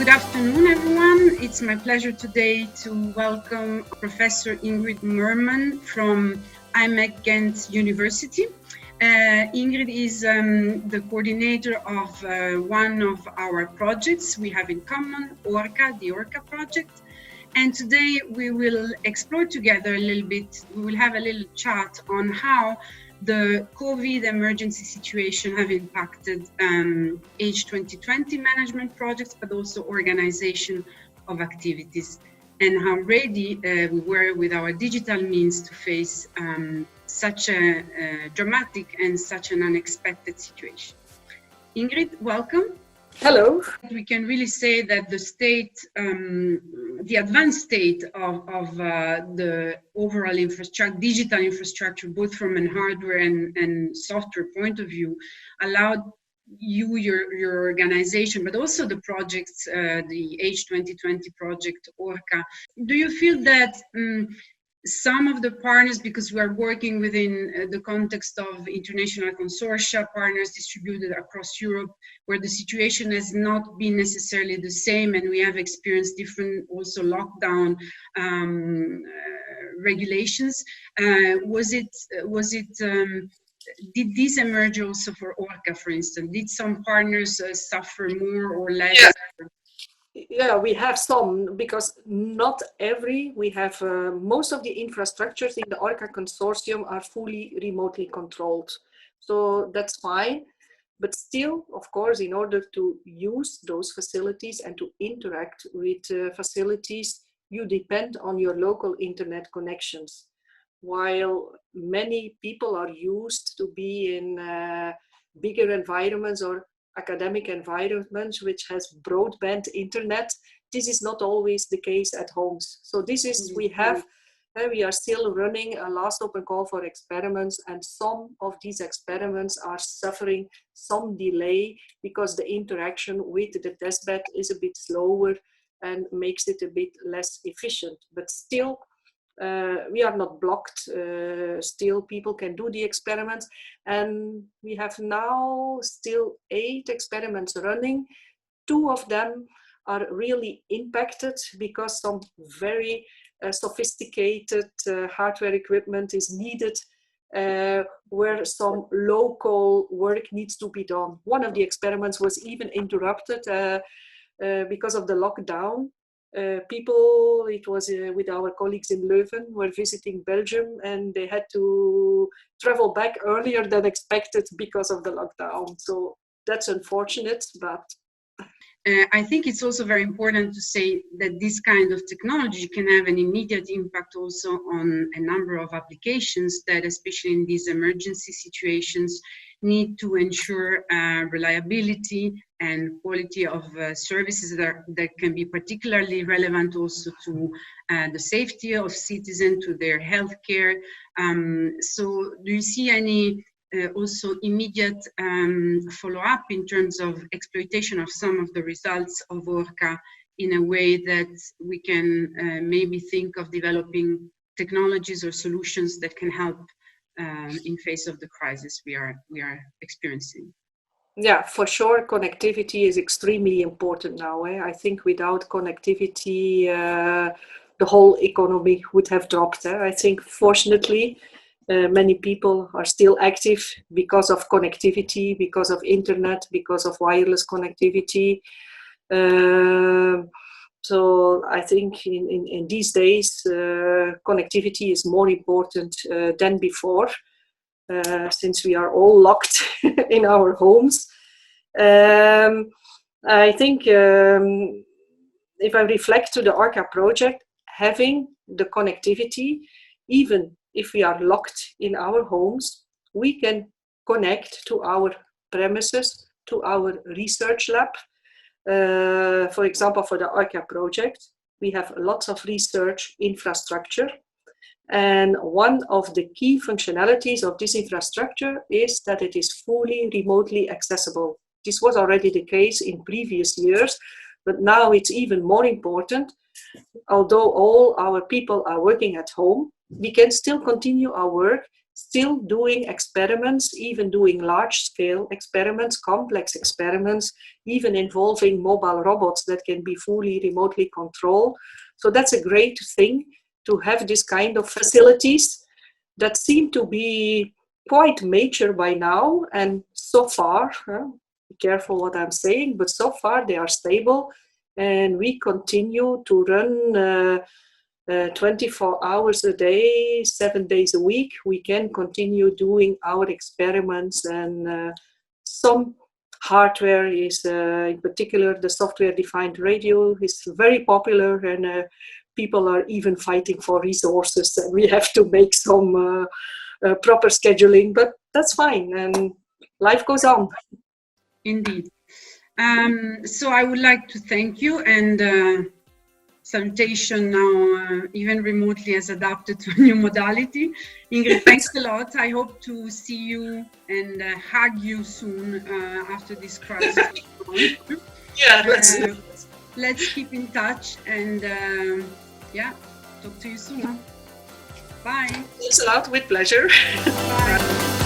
afternoon, everyone. It's my pleasure today to welcome Professor Ingrid Moerman from IMEC Ghent University. Ingrid is the coordinator of one of our projects we have in common, ORCA, the orca-project. And today we will explore together a little bit, we will have a little chat on how the COVID emergency situation have impacted H2020 management projects, but also organization of activities, and how ready we were with our digital means to face such a dramatic and such an unexpected situation. Ingrid, welcome. Hello. We can really say that the state, the advanced state of the overall infrastructure, digital infrastructure, both from a hardware and software point of view, allowed you, your organization, but also the projects, the H2020 project, ORCA. Do you feel that some of the partners, because we are working within the context of international consortia, partners distributed across Europe, where the situation has not been necessarily the same, and we have experienced different also lockdown regulations. Did this emerge also for ORCA, for instance? Did some partners suffer more or less? Yeah, we have some, because not every, we have most of the infrastructures in the ORCA consortium are fully remotely controlled. So that's fine. But still, of course, in order to use those facilities and to interact with facilities, you depend on your local internet connections. While many people are used to be in bigger environments or academic environments which has broadband internet, this is not always the case at homes. So this is, we are still running a last open call for experiments, and some of these experiments are suffering some delay because the interaction with the testbed is a bit slower and makes it a bit less efficient. But still, we are not blocked. Still, people can do the experiments, and we have now still 8 experiments running. 2 of them are really impacted because some very sophisticated hardware equipment is needed, where some local work needs to be done. One of the experiments was even interrupted because of the lockdown. People, it was with our colleagues in Leuven, were visiting Belgium, and they had to travel back earlier than expected because of the lockdown. So that's unfortunate, but I think it's also very important to say that this kind of technology can have an immediate impact also on a number of applications that, especially in these emergency situations, need to ensure reliability and quality of services that can be particularly relevant also to the safety of citizens, to their healthcare. So do you see any also immediate follow-up in terms of exploitation of some of the results of ORCA in a way that we can maybe think of developing technologies or solutions that can help in face of the crisis we are experiencing? Yeah, for sure, connectivity is extremely important now. I think without connectivity, the whole economy would have dropped. I think, fortunately, many people are still active because of connectivity, because of internet, because of wireless connectivity. So I think in these days, connectivity is more important than before, since we are all locked in our homes. I think if I reflect to the ORCA project, having the connectivity, even if we are locked in our homes, we can connect to our premises, to our research lab. For example, for the ORCA project, we have lots of research infrastructure. And one of the key functionalities of this infrastructure is that it is fully remotely accessible. This was already the case in previous years, but now it's even more important. Although all our people are working at home, we can still continue our work still doing experiments, even doing large-scale experiments, complex experiments, even involving mobile robots that can be fully remotely controlled. So that's a great thing to have this kind of facilities that seem to be quite mature by now. And so far, be careful what I'm saying, but so far they are stable. And we continue to run 24 hours a day, 7 days a week. We can continue doing our experiments, and some hardware is, in particular, the software-defined radio is very popular, and people are even fighting for resources. And we have to make some proper scheduling, but that's fine, and life goes on. Indeed. So I would like to thank you, and salutation now, even remotely, has adapted to a new modality. Ingrid, thanks a lot. I hope to see you and hug you soon after this crisis. Yeah, let's keep in touch, and yeah, talk to you soon. Bye. Thanks a lot, with pleasure. Bye.